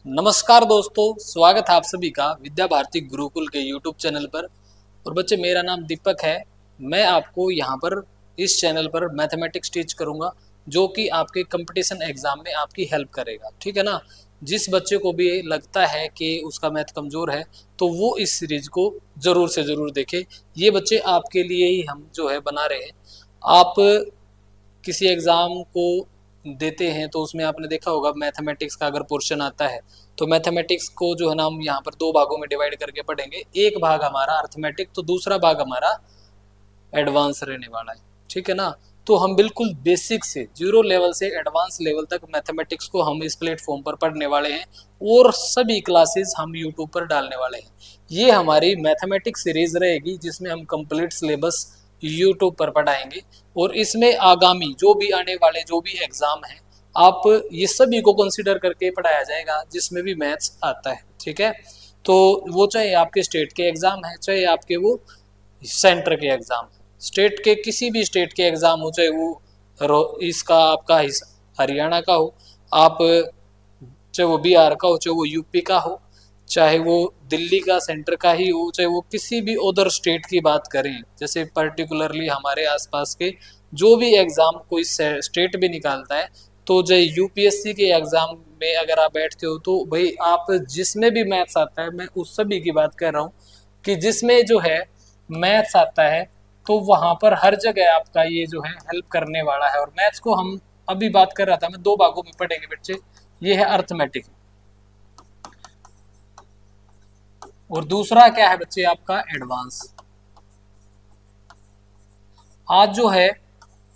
नमस्कार दोस्तों, स्वागत है आप सभी का विद्या भारती गुरुकुल के YouTube चैनल पर। और बच्चे, मेरा नाम दीपक है। मैं आपको यहाँ पर इस चैनल पर मैथमेटिक्स टीच करूँगा, जो कि आपके कंपटीशन एग्जाम में आपकी हेल्प करेगा। ठीक है ना। जिस बच्चे को भी लगता है कि उसका मैथ कमज़ोर है, तो वो इस सीरीज को ज़रूर से ज़रूर देखे। ये बच्चे आपके लिए ही हम जो है बना रहे हैं। आप किसी एग्ज़ाम को देते हैं तो उसमें आपने देखा होगा, मैथमेटिक्स का अगर पोर्शन आता है तो मैथमेटिक्स को जो है ना हम यहाँ पर दो भागों में डिवाइड करके पढ़ेंगे। एक भाग हमारा अर्थमेटिक, तो दूसरा भाग हमारा एडवांस रहने वाला है। ठीक है ना। तो हम बिल्कुल बेसिक से जीरो लेवल से एडवांस लेवल तक मैथमेटिक्स को हम इस प्लेटफॉर्म पर पढ़ने वाले हैं, और सभी क्लासेस हम यूट्यूब पर डालने वाले हैं। ये हमारी मैथमेटिक्स सीरीज रहेगी, जिसमें हम कंप्लीट सिलेबस यूट्यूब पर पढ़ाएंगे। और इसमें आगामी जो भी आने वाले जो भी एग्जाम है, आप ये सभी को कंसिडर करके पढ़ाया जाएगा, जिसमें भी मैथ्स आता है। ठीक है। तो वो चाहे आपके स्टेट के एग्जाम है, चाहे आपके वो सेंटर के एग्जाम, स्टेट के किसी भी स्टेट के एग्जाम हो, चाहे वो इसका आपका हरियाणा का हो, आप चाहे वो बिहार का हो, चाहे वो यूपी का हो, चाहे वो दिल्ली का सेंटर का ही हो, चाहे वो किसी भी अदर स्टेट की बात करें, जैसे पर्टिकुलरली हमारे आसपास के जो भी एग्ज़ाम कोई स्टेट भी निकालता है, तो जो यूपीएससी के एग्ज़ाम में अगर आप बैठते हो, तो भाई आप जिसमें भी मैथ्स आता है, मैं उस सभी की बात कर रहा हूँ कि जिसमें जो है मैथ्स आता है, तो वहाँ पर हर जगह आपका ये जो है हेल्प करने वाला है। और मैथ्स को हम अभी बात कर रहा था मैं, दो भागों में पढ़ेंगे बच्चे। ये है अर्थमेटिक, और दूसरा क्या है बच्चे आपका एडवांस। आज जो है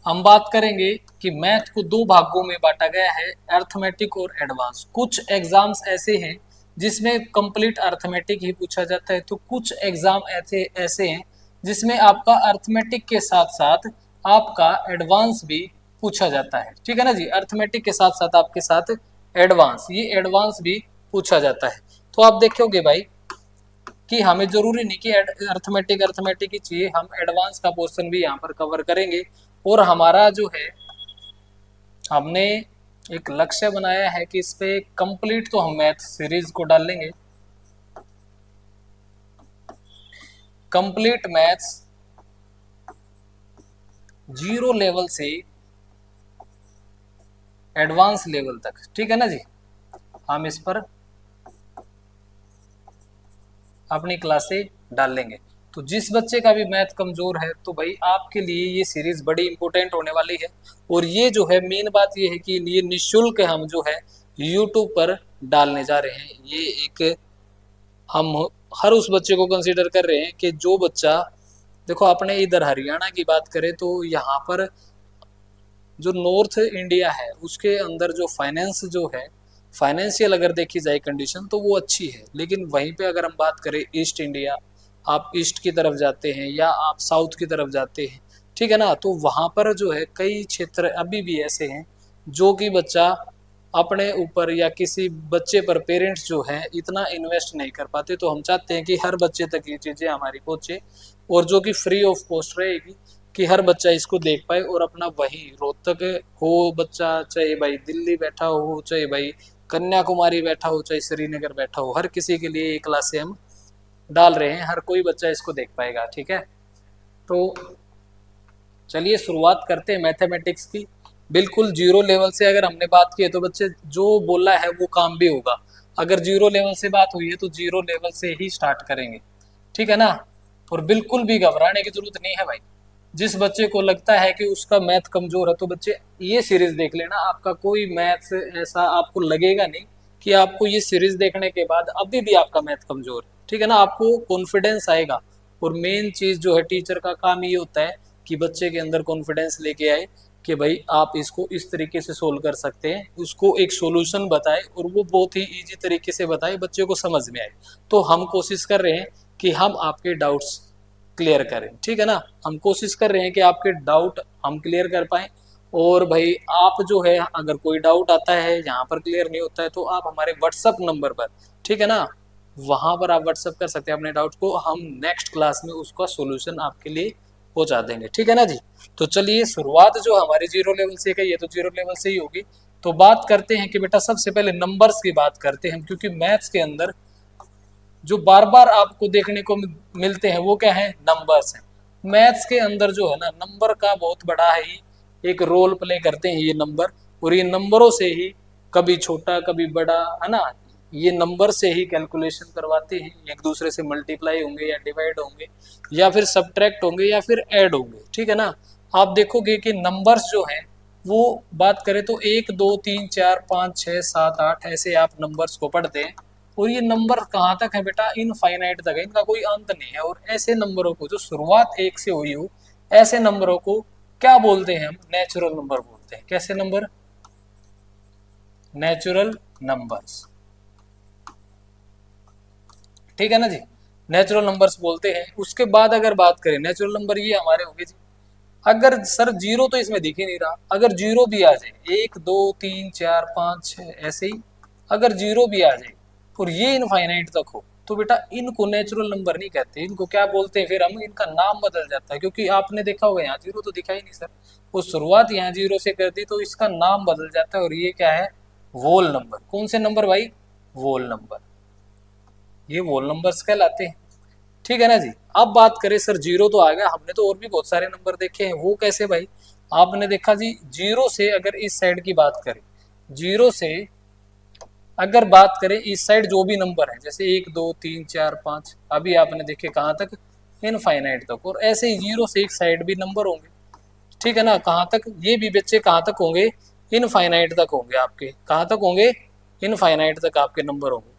हम बात करेंगे कि मैथ को दो भागों में बांटा गया है, अर्थमेटिक और एडवांस। कुछ एग्जाम्स ऐसे हैं जिसमें कंप्लीट अर्थमेटिक ही पूछा जाता है, तो कुछ एग्जाम ऐसे ऐसे हैं जिसमें आपका अर्थमेटिक के साथ साथ आपका एडवांस भी पूछा जाता है। ठीक है ना जी। अर्थमेटिक के साथ साथ आपके साथ एडवांस, ये एडवांस भी पूछा जाता है। तो आप देखोगे भाई कि हमें जरूरी नहीं कि अर्थमेटिक अर्थमेटिक ही चाहिए, हम एडवांस का पोर्शन भी यहाँ पर कवर करेंगे। और हमारा जो है, हमने एक लक्ष्य बनाया है कि इस पे कंप्लीट तो हम मैथ सीरीज को डाल लेंगे, कंप्लीट मैथ्स जीरो लेवल से एडवांस लेवल तक। ठीक है ना जी। हम इस पर अपनी क्लासे डाल लेंगे। तो जिस बच्चे का भी मैथ कमजोर है, तो भाई आपके लिए ये सीरीज बड़ी इंपॉर्टेंट होने वाली है। और ये जो है मेन बात ये है कि ये निःशुल्क हम जो है यूट्यूब पर डालने जा रहे हैं। ये एक हम हर उस बच्चे को कंसीडर कर रहे हैं कि जो बच्चा, देखो अपने इधर हरियाणा की बात करें तो यहाँ पर जो नॉर्थ इंडिया है उसके अंदर जो फाइनेंस जो है, फाइनेंशियल अगर देखी जाए कंडीशन, तो वो अच्छी है। लेकिन वहीं पे अगर हम बात करें ईस्ट इंडिया, आप ईस्ट की तरफ जाते हैं या आप साउथ की तरफ जाते हैं, ठीक है ना, तो वहाँ पर जो है कई क्षेत्र अभी भी ऐसे हैं जो कि बच्चा अपने ऊपर या किसी बच्चे पर पेरेंट्स जो है इतना इन्वेस्ट नहीं कर पाते। तो हम चाहते हैं कि हर बच्चे तक ये चीज़ें हमारी पहुँचे, और जो कि फ्री ऑफ कॉस्ट रहेगी, कि हर बच्चा इसको देख पाए और अपना वही रोहतक हो बच्चा, चाहे भाई दिल्ली बैठा हो, चाहे भाई कन्याकुमारी बैठा हो, चाहे श्रीनगर बैठा हो, हर किसी के लिए ये क्लासे हम डाल रहे हैं, हर कोई बच्चा इसको देख पाएगा। ठीक है। तो चलिए शुरुआत करते हैं मैथमेटिक्स की। बिल्कुल जीरो लेवल से अगर हमने बात की है, तो बच्चे जो बोला है वो काम भी होगा। अगर जीरो लेवल से बात हुई है तो जीरो लेवल से ही स्टार्ट करेंगे। ठीक है ना। और बिल्कुल भी घबराने की जरूरत नहीं है भाई। जिस बच्चे को लगता है कि उसका मैथ कमजोर है, तो बच्चे ये सीरीज देख लेना, आपका कोई मैथ ऐसा आपको लगेगा नहीं कि आपको ये सीरीज देखने के बाद अभी भी आपका मैथ कमजोर है। ठीक है ना। आपको कॉन्फिडेंस आएगा। और मेन चीज जो है, टीचर का काम ये होता है कि बच्चे के अंदर कॉन्फिडेंस लेके आए कि भाई आप इसको इस तरीके से सोल्व कर सकते हैं, उसको एक सॉल्यूशन बताए, और वो बहुत ही इजी तरीके से बताए, बच्चे को समझ में आए। तो हम कोशिश कर रहे हैं कि हम आपके डाउट्स क्लियर करें। ठीक है ना। हम कोशिश कर रहे हैं कि आपके डाउट हम क्लियर कर पाए। और भाई आप जो है, अगर कोई डाउट आता है यहाँ पर क्लियर नहीं होता है, तो आप हमारे व्हाट्सअप नंबर पर, ठीक है ना, वहां पर आप व्हाट्सअप कर सकते हैं अपने डाउट को, हम नेक्स्ट क्लास में उसका सॉल्यूशन आपके लिए पहुंचा देंगे। ठीक है ना जी। तो चलिए शुरुआत जो हमारी जीरो लेवल से है, ये तो जीरो लेवल से ही होगी। तो बात करते हैं कि बेटा सबसे पहले नंबर्स की बात करते हैं, क्योंकि मैथ्स के अंदर जो बार बार आपको देखने को मिलते हैं वो क्या है, नंबर्स हैं। मैथ्स के अंदर जो है ना, नंबर का बहुत बड़ा है ही एक रोल प्ले करते हैं ये नंबर, और ये नंबरों से ही कभी छोटा कभी बड़ा, है ना, ये नंबर से ही कैलकुलेशन करवाते हैं, एक दूसरे से मल्टीप्लाई होंगे या डिवाइड होंगे या फिर सब्ट्रैक्ट होंगे या फिर ऐड होंगे, ठीक है ना। आप देखोगे कि नंबर्स जो हैं वो बात करें तो 1 2 3 4 5 6 7 8 ऐसे आप नंबर्स को पढ़ते हैं, और ये नंबर कहाँ तक है बेटा, इनफाइनाइट तक है, इनका कोई अंत नहीं है। और ऐसे नंबरों को जो शुरुआत 1 से हुई हो, ऐसे नंबरों को क्या बोलते हैं हम, नेचुरल नंबर बोलते हैं। कैसे नंबर, नेचुरल नंबर्स, ठीक है ना जी, नेचुरल नंबर्स बोलते हैं। उसके बाद अगर बात करें नेचुरल नंबर, ये हमारे होंगे जी, अगर सर जीरो तो इसमें दिख ही नहीं रहा, अगर जीरो भी आ जाए 1 2 3 4 5 6 ऐसे ही, अगर जीरो भी आ जाए और ये इनफाइनाइट तक हो, तो बेटा इनको नेचुरल नंबर नहीं कहते, इनको क्या बोलते हैं, फिर हम इनका नाम बदल जाता है। क्योंकि आपने देखा होगा यहाँ जीरो तो दिखा ही नहीं सर, वो शुरुआत यहाँ जीरो से कर दी तो इसका नाम बदल जाता है, और ये क्या है, वोल नंबर। कौन से नंबर भाई, वोल नंबर, ये वोल नंबर्स कहलाते हैं, ठीक है ना जी। अब बात करें सर, जीरो तो आ गया, हमने तो और भी बहुत सारे नंबर देखे हैं, वो कैसे भाई, आपने देखा जी, जीरो से अगर इस साइड की बात करें, जीरो से अगर बात करें इस साइड जो भी नंबर है, जैसे 1 2 3 4 5, अभी आपने देखे कहाँ तक, इनफाइनाइट तक, और ऐसे ही जीरो से एक साइड भी नंबर होंगे, ठीक है ना, कहाँ तक, ये भी बच्चे कहाँ तक होंगे, इनफाइनाइट तक होंगे आपके, कहाँ तक होंगे, इनफाइनाइट तक आपके नंबर होंगे।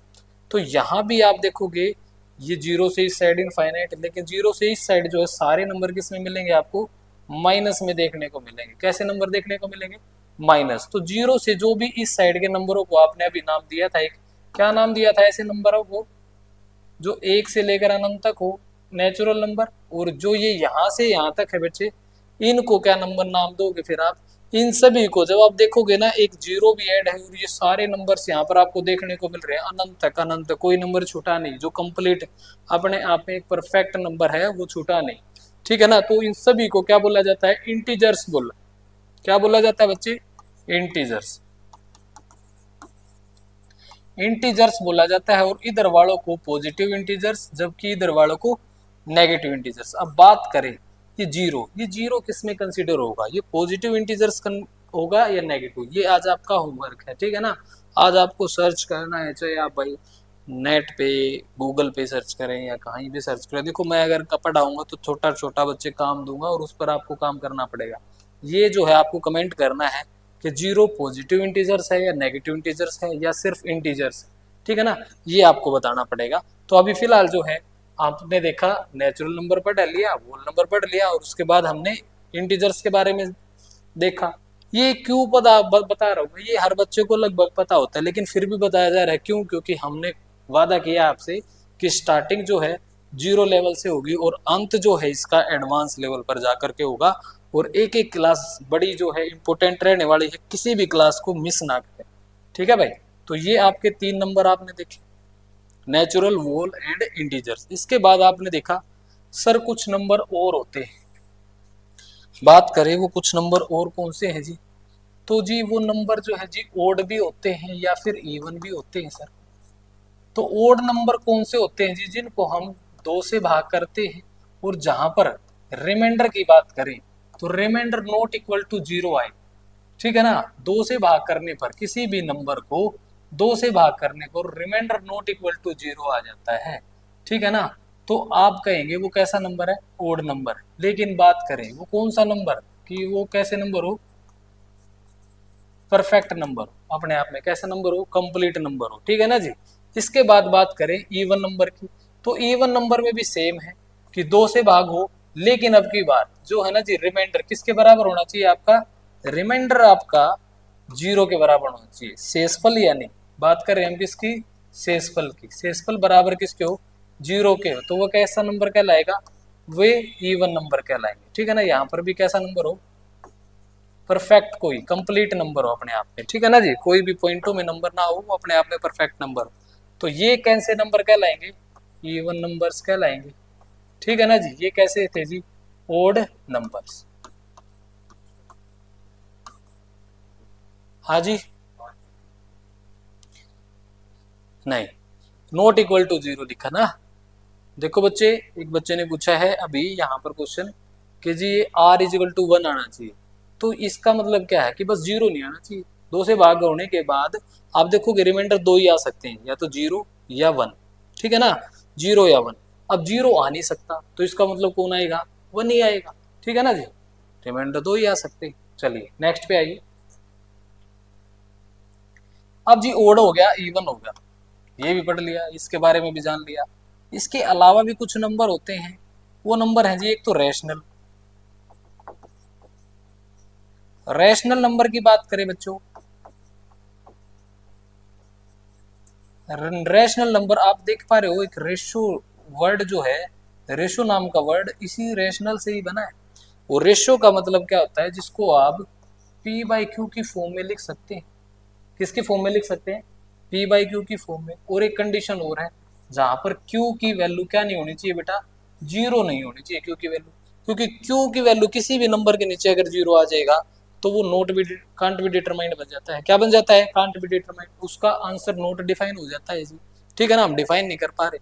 तो यहाँ भी आप देखोगे ये जीरो से इस साइड इनफाइनाइट, लेकिन जीरो से इस साइड जो है सारे नंबर किस में मिलेंगे आपको, माइनस में देखने को मिलेंगे। कैसे नंबर देखने को मिलेंगे, माइनस। तो जीरो से जो भी इस साइड के नंबरों को आपने अभी नाम दिया था, एक क्या नाम दिया था ऐसे नंबरों को, जो 1 से लेकर अनंत तक हो, नेचुरल नंबर। और जो ये यहाँ से यहाँ तक है बच्चे, इनको क्या नंबर नाम दोगे फिर आप, इन सभी को जब आप देखोगे ना, एक जीरो भी ऐड है और ये सारे नंबर्स यहाँ पर आपको देखने को मिल रहे हैं अनंत तक, अनंत तक, कोई नंबर छूटा नहीं, जो कंप्लीट अपने आप में एक परफेक्ट नंबर है वो छूटा नहीं, ठीक है ना। तो इन सभी को क्या बोला जाता है, इंटीजर्स बोला, क्या बोला जाता है बच्चे, इंटीजर्स, इंटीजर्स बोला जाता है। और इधर वालों को पॉजिटिव इंटीजर्स, जबकि इधर वालों को नेगेटिव इंटीजर्स। अब बात करें ये जीरो किस में कंसीडर होगा, ये पॉजिटिव इंटीजर्स होगा या नेगेटिव, ये आज आपका होमवर्क है, ठीक है ना। आज आपको सर्च करना है, चाहे आप भाई नेट पे गूगल पे सर्च करें या कहीं भी सर्च करें। देखो मैं अगर पढ़ाऊंगा तो छोटा छोटा बच्चे काम दूंगा और उस पर आपको काम करना पड़ेगा। ये जो है आपको कमेंट करना है कि जीरो पॉजिटिव इंटीजर्स है या नेगेटिव इंटीजर्स है या सिर्फ इंटीजर्स, ठीक है ना, ये आपको बताना पड़ेगा। तो अभी फिलहाल जो है आपने देखा, नेचुरल नंबर पढ़ लिया, वोल नंबर पढ़ लिया, और उसके बाद हमने इंटीजर्स के बारे में देखा। ये क्यों बता रहा हूँ, ये हर बच्चे को लगभग पता होता है, लेकिन फिर भी बताया जा रहा है, क्यों, क्योंकि हमने वादा किया आपसे कि स्टार्टिंग जो है जीरो लेवल से होगी और अंत जो है इसका एडवांस लेवल पर जाकर के होगा। और एक एक क्लास बड़ी जो है इंपॉर्टेंट रहने वाली है, किसी भी क्लास को मिस ना करें, ठीक है भाई। तो ये आपके 3 नंबर आपने देखे, नेचुरल, वोल एंड इंटीजर्स। इसके बाद आपने देखा सर कुछ नंबर और होते हैं, बात करें वो कुछ नंबर और कौन से हैं जी, तो जी वो नंबर जो है जी ओड भी होते हैं या फिर इवन भी होते हैं सर। तो ओड नंबर कौन से होते हैं जी, जिनको हम 2 से भाग करते हैं और जहां पर रिमाइंडर की बात करें तो remainder not equal to zero आए, ठीक है ना। 2 से भाग करने पर किसी भी नंबर को 2 से भाग करने पर remainder not equal to zero आ जाता है, ठीक है ना। तो आप कहेंगे वो कैसा नंबर है, ओड नंबर। लेकिन बात करें वो कौन सा नंबर, कि वो कैसे नंबर हो, परफेक्ट नंबर हो, अपने आप में कैसा नंबर हो, कंप्लीट नंबर हो, ठीक है ना जी। इसके बाद बात करें इवन नंबर की, तो इवन नंबर में भी सेम है कि 2 से भाग हो, लेकिन अब की बात जो है ना जी, रिमाइंडर किसके बराबर होना चाहिए आपका, रिमाइंडर आपका जीरो के बराबर होना चाहिए, शेषफल यानी बात करें हम किसकी, शेषफल की, शेषफल बराबर किसके हो, जीरो के हो, तो वो कैसा नंबर कहलाएगा, वे इवन नंबर कहलाएंगे, ठीक है ना। यहाँ पर भी कैसा नंबर हो, परफेक्ट, कोई कंप्लीट नंबर हो अपने आप में, ठीक है ना जी, कोई भी पॉइंटों में नंबर ना हो, वो अपने आप में परफेक्ट नंबर हो। तो ये कैसे नंबर कहलाएंगे, इवन नंबर्स कहलाएंगे, ठीक है ना जी। ये कैसे थे जी, ओड नंबर्स। हाँ जी, नहीं, नॉट इक्वल टू जीरो लिखा ना। देखो बच्चे, एक बच्चे ने पूछा है अभी यहाँ पर क्वेश्चन कि जी ये R is equal to one आना चाहिए, तो इसका मतलब क्या है कि बस जीरो नहीं आना चाहिए। दो से भाग होने के बाद आप देखोगे रिमाइंडर दो ही आ सकते हैं, या तो जीरो या वन, ठीक है ना, जीरो या वन। अब जीरो आ नहीं सकता तो इसका मतलब कौन आएगा, वन ही आएगा, ठीक है ना जी, रिमाइंडर दो ही आ सकते हैं। चलिए नेक्स्ट पे आइए। अब जी ओड हो गया, इवन हो गया, ये भी पढ़ लिया, इसके बारे में भी जान लिया। इसके अलावा भी कुछ नंबर होते हैं, वो नंबर है जी एक तो रैशनल। रैशनल नंबर की बात करें बच्चों, रैशनल नंबर आप देख पा रहे हो, एक रेशो वर्ड जो है, रेशो नाम का वर्ड इसी रैशनल से ही बना है। और रेशो का मतलब क्या होता है, जिसको आप पी बाई क्यू की फॉर्म में लिख सकते हैं। किसके फॉर्म में लिख सकते हैं, पी बाई क्यू की फॉर्म में। और एक कंडीशन और है, जहां पर क्यू की वैल्यू क्या नहीं होनी चाहिए बेटा, जीरो नहीं होनी चाहिए क्यू की वैल्यू। क्योंकि क्यू की वैल्यू किसी भी नंबर के नीचे अगर जीरो आ जाएगा तो वो नोट भी कांट बी डिटरमाइंड बन जाता है। क्या बन जाता है, कांट बी डिटरमाइंड, उसका आंसर नोट डिफाइन हो जाता है जी, ठीक है ना, हम डिफाइन नहीं कर पा रहे।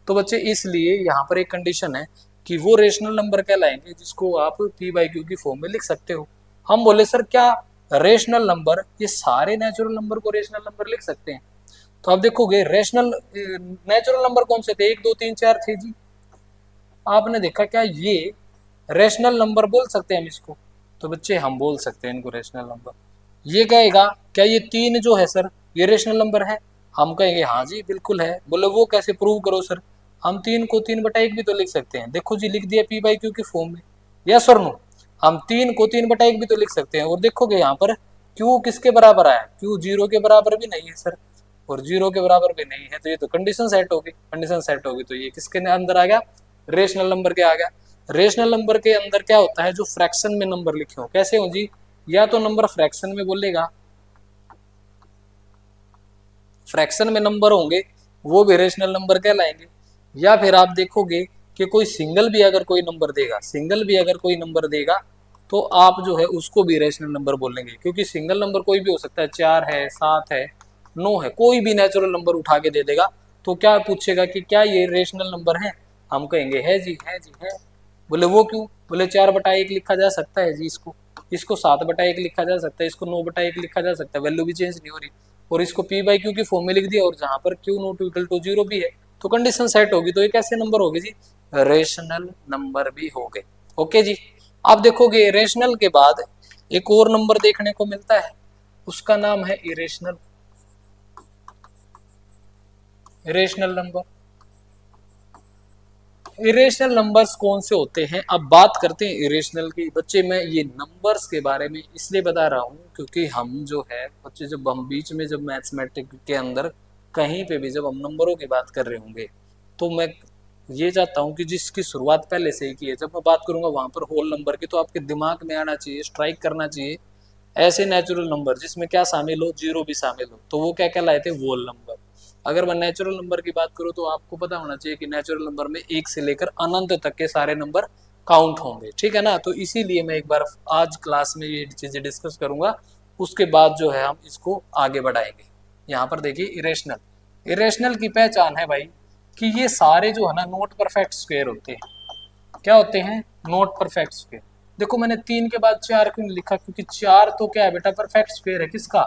तो बच्चे इसलिए यहाँ पर एक कंडीशन है कि वो रेशनल नंबर कहलाएंगे जिसको आप पी बाई क्यू की फॉर्म में लिख सकते हो। हम बोले सर क्या रेशनल नंबर, ये सारे नेचुरल नंबर को रेशनल नंबर लिख सकते हैं? तो आप देखोगे रेशनल नेचुरल नंबर कौन से थे, एक दो तीन चार थे जी। आपने देखा क्या ये रेशनल नंबर बोल सकते हैं हम इसको? तो बच्चे हम बोल सकते हैं इनको रेशनल नंबर। ये कहेगा क्या ये तीन जो है सर ये रेशनल नंबर है? हम कहेंगे हाँ जी बिल्कुल है। बोले वो कैसे, प्रूव करो सर। हम तीन को तीन बटा एक भी तो लिख सकते हैं, देखो जी लिख दिया पी बाई क्यू की फॉर्म में, यस और नो। हम तीन को तीन बटा एक भी तो लिख सकते हैं। और देखोगे यहाँ पर क्यू किसके बराबर आया, क्यू जीरो के बराबर भी नहीं है सर, और जीरो के बराबर भी नहीं है, तो ये तो कंडीशन सेट होगी, कंडीशन सेट होगी तो ये किसके अंदर आ गया, रेशनल नंबर के आ गया। रेशनल नंबर के अंदर क्या होता है, जो फ्रैक्शन में नंबर लिखे हो, कैसे हो जी, या तो नंबर फ्रैक्शन में बोलेगा, फ्रैक्शन में नंबर होंगे वो भी रेशनल नंबर कहलाएंगे। या फिर आप देखोगे कि कोई सिंगल भी अगर कोई नंबर देगा, सिंगल भी अगर कोई नंबर देगा तो आप जो है उसको भी रेशनल नंबर बोलेंगे। क्योंकि सिंगल नंबर कोई भी हो सकता है, चार है, सात है, नो है, कोई भी नेचुरल नंबर उठा के दे देगा। तो क्या पूछेगा कि क्या ये रेशनल नंबर है? हम कहेंगे है जी, है जी, है। बोले वो क्यों? बोले चार बटा एक लिखा जा सकता है जी इसको, इसको सात बटा एक लिखा जा सकता है, इसको नौ बटा एक लिखा जा सकता है, वैल्यू भी चेंज नहीं हो रही। और इसको पी बाई क्यू की फॉर्म में लिख दिया, और जहां पर Q not equal to zero भी है तो कंडीशन सेट होगी, तो ये कैसे नंबर हो गए जी, रेशनल नंबर भी हो गए। ओके जी। आप देखोगे रेशनल के बाद एक और नंबर देखने को मिलता है, उसका नाम है irrational, irrational number. Irrational numbers कौन से होते हैं, अब बात करते हैं इरेशनल की। बच्चे मैं ये नंबर्स के बारे में इसलिए बता रहा हूँ क्योंकि हम जो है बच्चे, जब हम बीच में जब मैथमेटिक्स के अंदर कहीं पे भी जब हम नंबरों की बात कर रहे होंगे तो मैं ये चाहता हूँ कि जिसकी शुरुआत पहले से ही की है, जब मैं बात करूंगा वहां पर होल नंबर की, तो आपके दिमाग में आना चाहिए, स्ट्राइक करना चाहिए ऐसे नेचुरल नंबर जिसमें क्या शामिल हो, जीरो भी शामिल हो, तो वो क्या कहलाते हैं, होल नंबर। अगर मैं नेचुरल नंबर की बात करूं तो आपको पता होना चाहिए कि नेचुरल नंबर में एक से लेकर अनंत तक के सारे नंबर काउंट होंगे, ठीक है ना। तो इसीलिए मैं एक बार आज क्लास में ये चीजें डिस्कस करूंगा, उसके बाद जो है हम इसको आगे बढ़ाएंगे। यहाँ पर देखिए इरेशनल, इरेशनल की पहचान है भाई कि ये सारे जो है ना नॉट परफेक्ट स्क्वायर होते हैं। क्या होते हैं, नॉट परफेक्ट स्क्वायर। देखो मैंने तीन के बाद चार क्यों नहीं लिखा, क्योंकि चार तो क्या है बेटा, परफेक्ट स्क्वायर है किसका,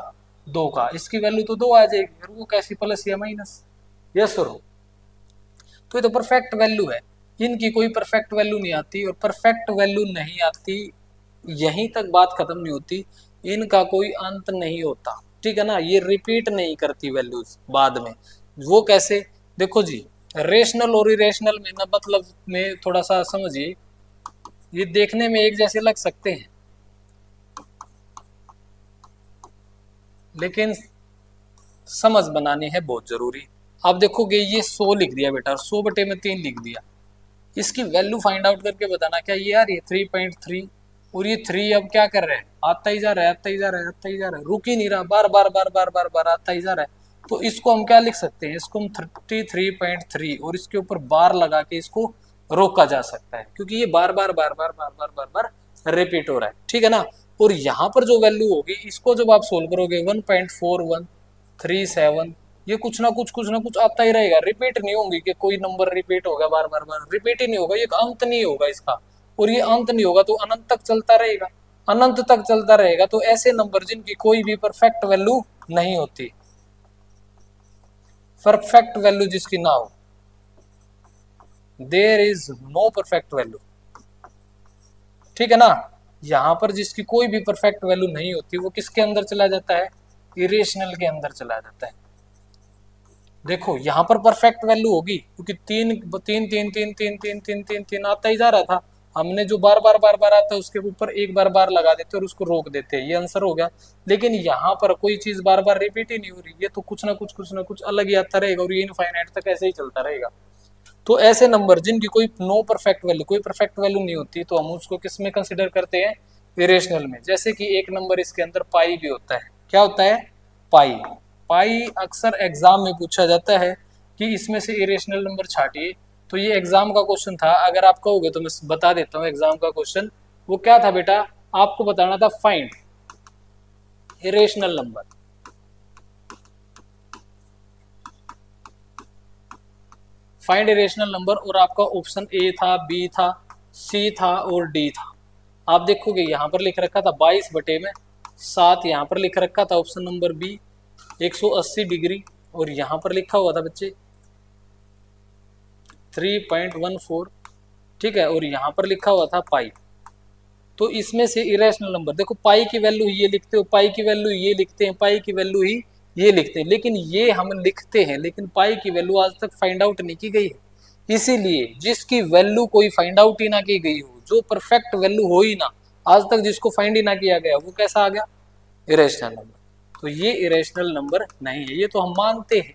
दो का, इसकी वैल्यू तो दो आ जाएगी, और वो कैसी, प्लस या माइनस, यस और नो। तो ये तो परफेक्ट वैल्यू है, इनकी कोई परफेक्ट वैल्यू नहीं आती, और परफेक्ट वैल्यू नहीं आती यहीं तक बात खत्म नहीं होती, इनका कोई अंत नहीं होता, ठीक है ना, ये रिपीट नहीं करती वैल्यूज बाद में। वो कैसे, देखो जी रेशनल और इरेशनल में ना मतलब में थोड़ा सा समझिए, ये देखने में एक जैसे लग सकते हैं लेकिन समझ बनानी है बहुत जरूरी। आप देखोगे ये 100 लिख दिया बेटा, 100 बटे में 3 लिख दिया, इसकी वैल्यू फाइंड आउट करके बताना क्या ये यार, ये 3.3, और ये 3 अब क्या कर रहे हैं, आता ही जा रहा है, आता ही जा रहा है, आता ही जा रहा है, रुक ही नहीं रहा, बार बार बार बार बार बार आता ही जा रहा है। तो इसको हम क्या लिख सकते हैं, इसको हम 33.3 और इसके ऊपर बार लगा के इसको रोका जा सकता है, क्योंकि ये बार बार बार बार बार बार बार बार रिपीट हो रहा है, ठीक है ना। और यहाँ पर जो वैल्यू होगी इसको जब आप सोल्व करोगे 1.4137, ये कुछ ना कुछ आता ही रहेगा, रिपीट नहीं होंगी कि कोई नंबर रिपीट होगा बार बार बार, रिपीट ही नहीं होगा, ये अंत नहीं होगा इसका, और ये अंत नहीं होगा तो अनंत तक चलता रहेगा, अनंत तक चलता रहेगा। तो ऐसे नंबर जिनकी कोई भी परफेक्ट वैल्यू नहीं होती, परफेक्ट वैल्यू जिसकी ना हो, there is no perfect value, ठीक है ना। यहां पर जिसकी कोई भी परफेक्ट वैल्यू नहीं होती वो किसके अंदर चला जाता है, इरेशनल के अंदर चला जाता है। देखो यहां पर परफेक्ट वैल्यू होगी क्योंकि तीन तीन तीन तीन तीन तीन तीन तीन तीन आता ही जा रहा था, हमने जो बार बार आता है उसके ऊपर एक बार लगा देते और उसको रोक देते हैं, ये आंसर हो गया। लेकिन यहाँ पर कोई चीज बार बार रिपीट ही नहीं हो रही, ये तो कुछ ना कुछ अलग ही आता रहेगा और ये इनफाइनाइट तक ऐसे ही चलता रहेगा। तो ऐसे नंबर जिनकी कोई नो परफेक्ट वैल्यू, कोई परफेक्ट वैल्यू नहीं होती, तो हम उसको किस में कंसिडर करते हैं, इरेशनल में। जैसे कि एक नंबर इसके अंदर पाई भी होता है, क्या होता है, पाई। पाई अक्सर एग्जाम में पूछा जाता है कि इसमें से इरेशनल नंबर छाटिए, तो ये एग्जाम का क्वेश्चन था। अगर आप कहोगे तो मैं बता देता हूँ एग्जाम का क्वेश्चन वो क्या था बेटा, आपको बताना था find irrational number. Find irrational number, और आपका ऑप्शन ए था, बी था, सी था और डी था। आप देखोगे यहाँ पर लिख रखा था 22/7, यहाँ पर लिख रखा था ऑप्शन नंबर बी 180 डिग्री, और यहाँ पर लिखा हुआ था बच्चे 3.14, ठीक है, और यहाँ पर लिखा हुआ था पाई। तो इसमें से इरेशनल नंबर देखो, पाई की वैल्यू ये लिखते हो, पाई की वैल्यू ये लिखते हैं, पाई की वैल्यू ही ये लिखते हैं, लेकिन ये हम लिखते हैं, लेकिन पाई की वैल्यू आज तक फाइंड आउट नहीं की गई है। इसीलिए जिसकी वैल्यू कोई फाइंड आउट ही ना की गई हो, जो परफेक्ट वैल्यू हो ही ना, आज तक जिसको फाइंड ही ना किया गया, वो कैसा आ गया, इरेशनल नंबर। तो ये इरेशनल नंबर नहीं है, ये तो हम मानते हैं,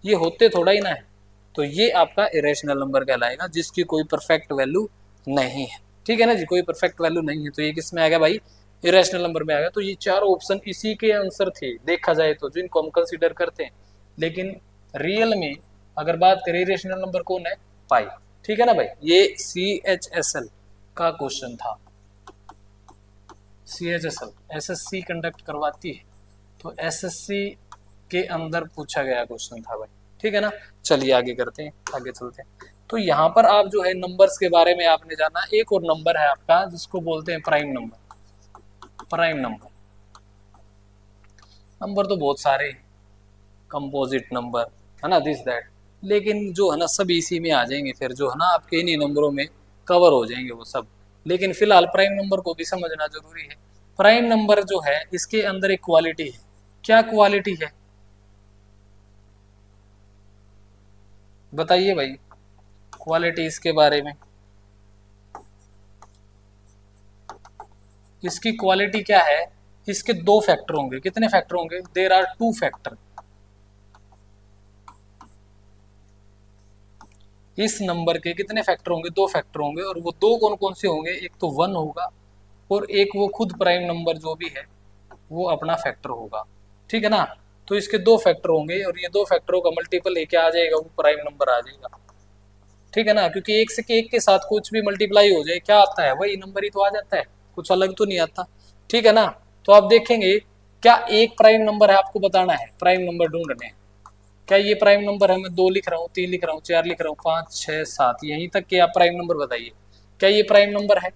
ये होते थोड़ा ही ना है। तो ये आपका इरेशनल नंबर कहलाएगा जिसकी कोई परफेक्ट वैल्यू नहीं है, ठीक है ना जी, कोई परफेक्ट वैल्यू नहीं है। तो ये किस में आ गया भाई, इरेशनल नंबर में आ गया। तो ये चारों ऑप्शन इसी के आंसर थे देखा जाए तो, जिनको हम कंसीडर करते हैं। लेकिन रियल में अगर बात करें इरेशनल नंबर कौन है, पाई, ठीक है ना भाई। ये CHSL का क्वेश्चन था, CHSL SSC कंडक्ट करवाती है, तो SSC के अंदर पूछा गया क्वेश्चन था भाई, ठीक है ना। चलिए आगे करते हैं, आगे चलते हैं। तो यहाँ पर आप जो है नंबर्स के बारे में आपने जाना, एक और नंबर है आपका जिसको बोलते हैं prime number. Prime number, number तो बहुत सारे, कंपोजिट नंबर है ना, दिस दैट, लेकिन जो है ना सब इसी में आ जाएंगे, फिर जो है ना आपके इन्हीं नंबरों में कवर हो जाएंगे वो सब। लेकिन फिलहाल प्राइम नंबर को भी समझना जरूरी है। प्राइम नंबर जो है इसके अंदर एक क्वालिटी है, क्या क्वालिटी है बताइए भाई, क्वालिटी इसके बारे में। इसकी क्वालिटी क्या है, इसके दो फैक्टर होंगे, कितने फैक्टर होंगे, देयर आर 2 फैक्टर। इस नंबर के कितने फैक्टर होंगे, 2 फैक्टर होंगे, और वो 2 कौन कौन से होंगे, एक तो 1 होगा और एक वो खुद प्राइम नंबर जो भी है वो अपना फैक्टर होगा, ठीक है ना। तो इसके 2 फैक्टर होंगे और ये 2 फैक्टरों का मल्टीपल एक आ जाएगा, वो प्राइम नंबर आ जाएगा, ठीक है ना। क्योंकि एक के साथ कुछ भी मल्टीप्लाई हो जाए क्या आता है, वही नंबर ही तो आ जाता है, कुछ अलग तो नहीं आता, ठीक है ना। तो आप देखेंगे क्या एक प्राइम नंबर है, आपको बताना है, प्राइम नंबर ढूंढने हैं। क्या ये प्राइम नंबर है, मैं 2 लिख रहा हूँ, 3 लिख रहा हूँ, 4 लिख रहा हूँ, 5 6 7, यहीं तक के आप प्राइम नंबर बताइए, क्या ये प्राइम नंबर है,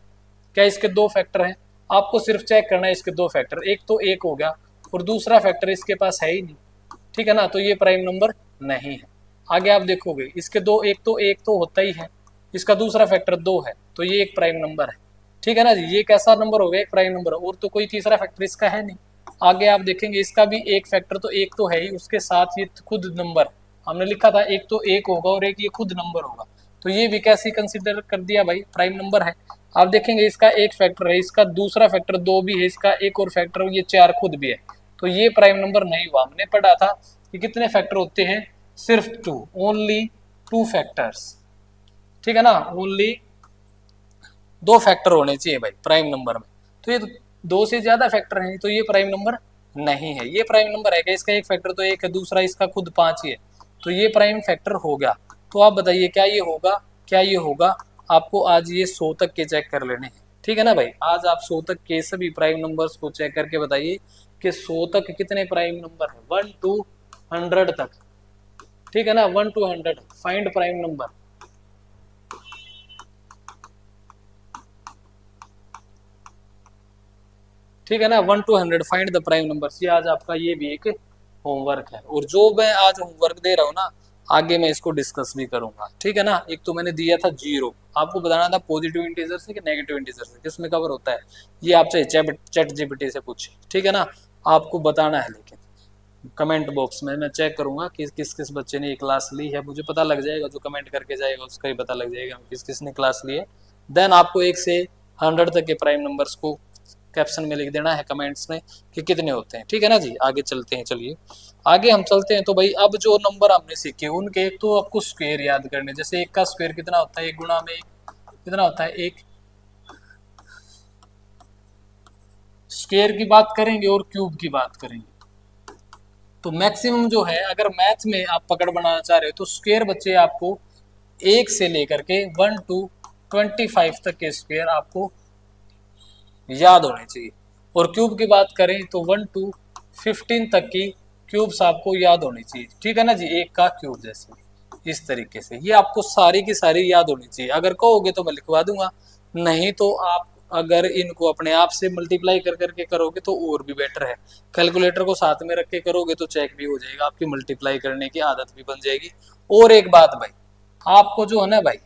क्या इसके 2 फैक्टर हैं। आपको सिर्फ चेक करना है इसके 2 फैक्टर, एक तो 1 हो गया और दूसरा फैक्टर इसके पास है ही नहीं, ठीक है ना, तो ये प्राइम नंबर नहीं है। आगे आप देखोगे इसके एक तो होता ही है, इसका दूसरा फैक्टर 2 है, तो ये एक प्राइम नंबर है, ठीक है ना जी। ये कैसा नंबर हो गया, एक प्राइम नंबर, और तो कोई तीसरा फैक्टर इसका है नहीं। आगे आप देखेंगे इसका भी एक फैक्टर तो एक तो है ही, उसके साथ ये खुद नंबर, हमने लिखा था एक तो एक होगा और एक ये खुद नंबर होगा, तो ये भी कैसे कंसिडर कर दिया भाई, प्राइम नंबर है। आप देखेंगे इसका एक फैक्टर है, इसका दूसरा फैक्टर 2 भी है, इसका एक और फैक्टर ये 4 खुद भी है, तो ये प्राइम नंबर नहीं हुआ। हमने पढ़ा था कि कितने फैक्टर होते हैं, सिर्फ 2, ओनली 2 फैक्टर्स, ठीक है ना, ओनली 2 फैक्टर होने चाहिए भाई प्राइम नंबर में। तो ये 2 से ज्यादा फैक्टर हैं तो ये प्राइम नंबर नहीं है। ये प्राइम नंबर है क्या, इसका एक फैक्टर तो 1 है, दूसरा इसका खुद 5 ही है, तो ये प्राइम फैक्टर हो गया। तो आप बताइए क्या ये होगा, क्या ये होगा, आपको आज ये 100 तक के चेक कर लेने हैं, ठीक है ना भाई। आज आप 100 तक के सभी प्राइम नंबर्स को चेक करके बताइए कि 100 तक कितने प्राइम नंबर है, 1 to 100 तक, ठीक है ना, 1 to 100 फाइंड प्राइम नंबर। ठीक है ना, 1 to 100 find the prime numbers. ये आज आपका ये भी एक होमवर्क है, और जो मैं आज होमवर्क दे रहा हूँ ना, आगे मैं इसको डिस्कस भी करूंगा। ठीक है ना। एक तो मैंने दिया था 0, आपको बताना था पॉजिटिव इंटीजर से कि नेगेटिव इंटीजर से किसमें कवर होता है। ये आप चाहे चैट जीपीटी से पूछिए, ठीक है ना, आपको बताना है। लेकिन कमेंट बॉक्स में मैं चेक करूंगा कि किस किस बच्चे ने ये क्लास ली है, मुझे पता लग जाएगा, जो कमेंट करके जाएगा उसका ही पता लग जाएगा किस किस ने क्लास ली है। देन आपको 1 से 100 तक के प्राइम नंबर्स को कैप्शन में लिख देना है कमेंट्स में कि कितने होते हैं। ठीक है ना जी। आगे चलते हैं, चलिए आगे हम चलते हैं। तो भाई अब जो नंबर हमने सीखे उनके एक तो आपको स्क्वायर याद करने, जैसे 1 का स्क्वायर कितना होता है, 1 गुणा में 1 कितना होता है 1। स्क्वायर की बात करेंगे और क्यूब की बात करेंगे तो मैक्सिमम जो है, अगर मैथ में आप पकड़ बनाना चाह रहे हो तो स्क्वायर बच्चे आपको 1 से लेकर के 1 to 25 तक के स्क्वायर आपको याद होने चाहिए। और क्यूब की बात करें तो 1 to 15 तक की क्यूब्स आपको याद होनी चाहिए। ठीक है ना जी। 1 का क्यूब जैसे इस तरीके से ये आपको सारी की सारी याद होनी चाहिए। अगर कहोगे तो मैं लिखवा दूंगा, नहीं तो आप अगर इनको अपने आप से मल्टीप्लाई कर करके करोगे तो और भी बेटर है। कैलकुलेटर को साथ में रख के करोगे तो चेक भी हो जाएगा, आपकी मल्टीप्लाई करने की आदत भी बन जाएगी। और एक बात भाई, आपको जो है ना भाई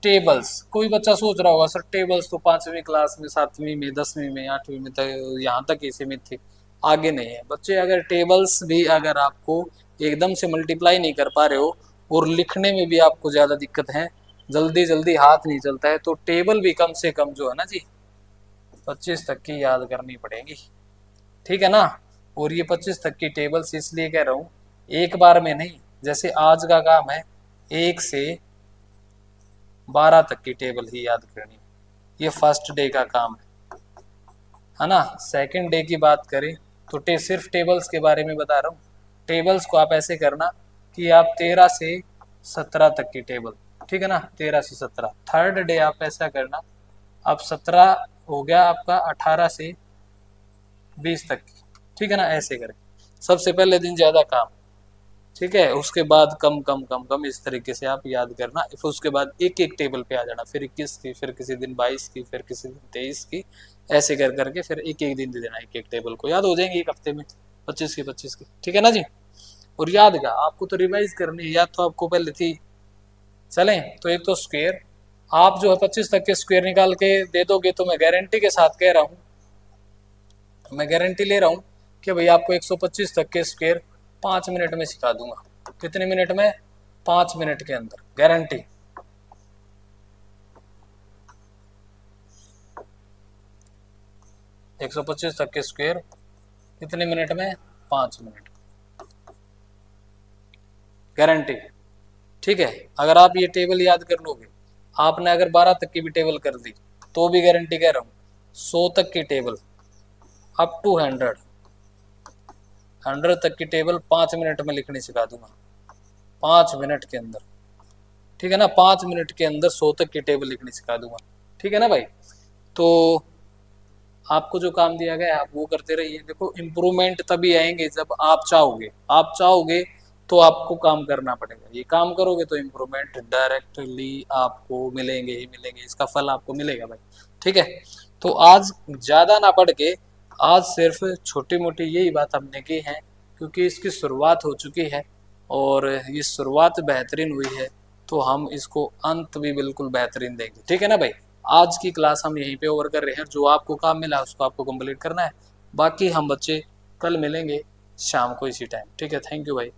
टेबल्स, कोई बच्चा सोच रहा होगा सर टेबल्स तो 5वीं क्लास में, 7वीं में, 10वीं में, 8वीं में तक यहाँ तक ही सीमित थे, आगे नहीं है बच्चे। अगर टेबल्स भी अगर आपको एकदम से मल्टीप्लाई नहीं कर पा रहे हो और लिखने में भी आपको ज़्यादा दिक्कत है, जल्दी जल्दी हाथ नहीं चलता है, तो टेबल भी कम से कम जो है ना जी 25 तक की याद करनी पड़ेगी। ठीक है ना। और ये 25 तक की टेबल्स इसलिए कह रहा हूँ, एक बार में नहीं। जैसे आज का काम है 1 से 12 तक की टेबल ही याद करनी, ये फर्स्ट डे का काम है ना। सेकंड डे की बात करें तो सिर्फ टेबल्स के बारे में बता रहा हूँ। टेबल्स को आप ऐसे करना कि आप 13 से 17 तक की टेबल, ठीक है ना, 13 से 17। थर्ड डे आप ऐसा करना, अब 17 हो गया आपका, 18 से 20 तक की, ठीक है ना, ऐसे करके सबसे पहले दिन ज्यादा काम, ठीक है, उसके बाद कम कम कम कम, इस तरीके से आप याद करना। फिर उसके बाद एक एक टेबल पे आ जाना, फिर 21 की, फिर किसी दिन 22 की, फिर किसी दिन 23 की, ऐसे कर करके फिर एक एक दिन दे देना, एक एक टेबल को याद हो जाएंगे एक हफ्ते में 25 की 25 की। ठीक है ना जी। और याद का आपको तो रिवाइज करनी है, याद तो आपको पहले थी। चलें तो एक तो स्क्वायर आप जो है 25 तक के स्क्वायर निकाल के दे दोगे तो मैं गारंटी के साथ कह रहा हूँ, मैं गारंटी ले रहा हूँ कि भाई आपको 125 तक के स्क्वायर 5 मिनट में सिखा दूंगा। कितने मिनट में? 5 मिनट के अंदर, गारंटी। एक 125 तक के स्क्वायर कितने मिनट में? 5 मिनट, गारंटी। ठीक है। अगर आप ये टेबल याद कर लोगे, आपने अगर 12 तक की भी टेबल कर दी तो भी गारंटी कह रहा हूँ, 100 तक की टेबल अप टू 100 तक की टेबल 5 मिनट में लिखनी सिखा दूंगा, 5 मिनट के अंदर। ठीक है ना, 5 मिनट के अंदर 100 तक की टेबल लिखनी सिखा दूंगा। ठीक है ना भाई। तो आपको जो काम दिया गया है आप वो करते रहिए। देखो इम्प्रूवमेंट तभी आएंगे जब आप चाहोगे, आप चाहोगे तो आपको काम करना पड़ेगा। ये काम करोगे तो इम्प्रूवमेंट डायरेक्टली आपको मिलेंगे ही मिलेंगे, इसका फल आपको मिलेगा भाई। ठीक है। तो आज ज़्यादा ना पढ़ के आज सिर्फ छोटी मोटी यही बात हमने की है, क्योंकि इसकी शुरुआत हो चुकी है और ये शुरुआत बेहतरीन हुई है तो हम इसको अंत भी बिल्कुल बेहतरीन देंगे। ठीक है ना भाई। आज की क्लास हम यहीं पे ओवर कर रहे हैं, जो आपको काम मिला उसको आपको कंप्लीट करना है, बाकी हम बच्चे कल मिलेंगे शाम को इसी टाइम। ठीक है, थैंक यू भाई।